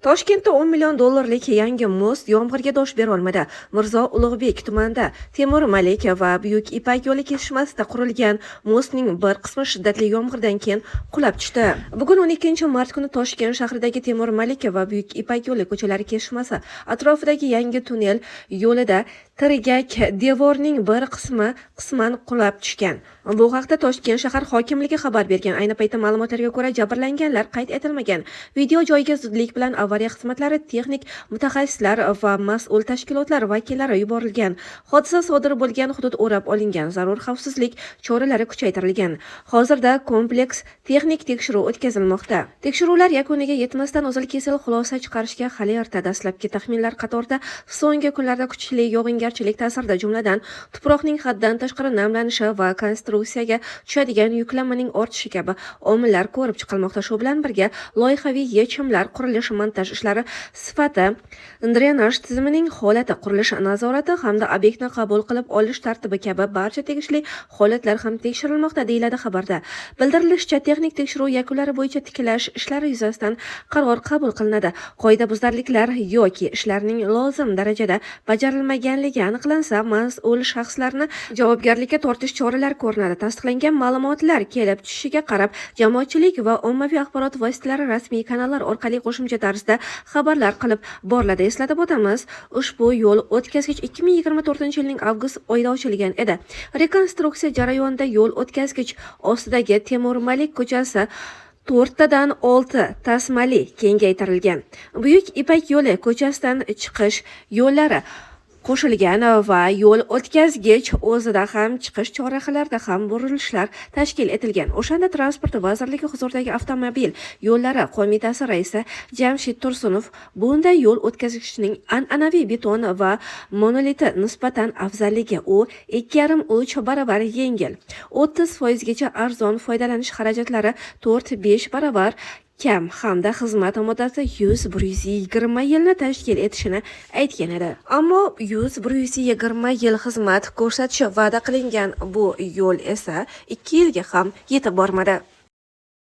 Toshkentda 10 million dollarlik yangi most yomg'irga dosh bera olmadi. Mirzo Ulug'bek tumanida Temur Malik va Buyuk Ipak yo'li kesishmasida qurilgan mostning bir qismi shiddatli yomg'irdan keyin qulab tushdi. Bugun 12 mart kuni Toshkent shahridagi Temur Malik va Buyuk Ipak yo'li ko'chalari kesishmasi atrofidagi yangi tunnel yo'lida tirgak devorning bir qisman qulab tushgan. Bu haqda Toshkent shahar hokimligi xabar bergan. Ayni paytda ma'lumotlarga ko'ra jabrlanganlar qayd etilmagan. Video joyiga zudlik bilan avariya xizmatlari, texnik mutaxassislar va mas'ul tashkilotlar vakillari yuborilgan. Hodisa sodir bo'lgan hudud o'rab olingan, zarur xavfsizlik choralari kuchaytirilgan. Hozirda kompleks texnik tekshiruv o'tkazilmoqda. Tekshiruvlar yakuniga yetmasdan uzil-kesil xulosa chiqarishga hali erta. Dastlabki taxminlar qatorida so'nggi kunlarda kuchli yog'ingarchilik ta'sirida, jumladan tuproqning haddan tashqari namlanishi va konstruksiyaga tushadigan yuklamaning ortishi kabi omillar ko'rib chiqilmoqda. Shu bilan birga loyihaviy yechimlar, qurilish montaj ishlari sifati, drenaj tizimining holati, qurilish nazorati hamda obyektni qabul qilib olish tartibi kabi barcha tegishli holatlar ham tekshirilmoqda, deyiladi xabarda. Bildirilishicha, texnik tekshiruv yakunlari bo'yicha tiklash ishlari yuzasidan qaror qabul qilinadi. Qoidabuzarliklar yoki ishlarning lozim darajada bajarilmaganligi aniqlansa, mas'ul shaxslarni javobgarlikka tortish choralari ko'rinadi. Tasdiqlangan ma'lumotlar kelib tushishiga qarab, jamoatchilik va ommaviy axborot vositalari rasmiy kanallar orqali qo'shimcha tarzda xabarlar qilib boriladi. Eslatib o'tamiz, ushbu yo'l o'tkazgich 2024-yilning avgust oyida ochilgan edi. Rekonstruksiya jarayonida yo'l o'tkazgich ostidagi Temur Malik ko'chasi 4 dan 6 tasmali kengaytirilgan. Buyuk Ipak yo'li ko'chasidan chiqish yo'llari qo'shilgan va yo'l o'tkazgich o'zida ham chiqish chorrahalarida ham burilishlar tashkil etilgan. O'shanda Transport vazirligi huzuridagi avtomobil yo'llari qo'mitasi raisi Jamshid Tursunov bunday yo'l o'tkazgichning an'anaviy beton va monoliti nisbatan afzalligi, u 2,5-3 barobar yengil, 30% gacha arzon, foydalanish xarajatlari 4-5 barobar kam hamda xizmat muddati 100-120 yilni tashkil etishini aytgan edi. Ammo 100-120 yil xizmat ko'rsatishi va'da qilingan bu yo'l esa 2 yilga ham yetib bormadi.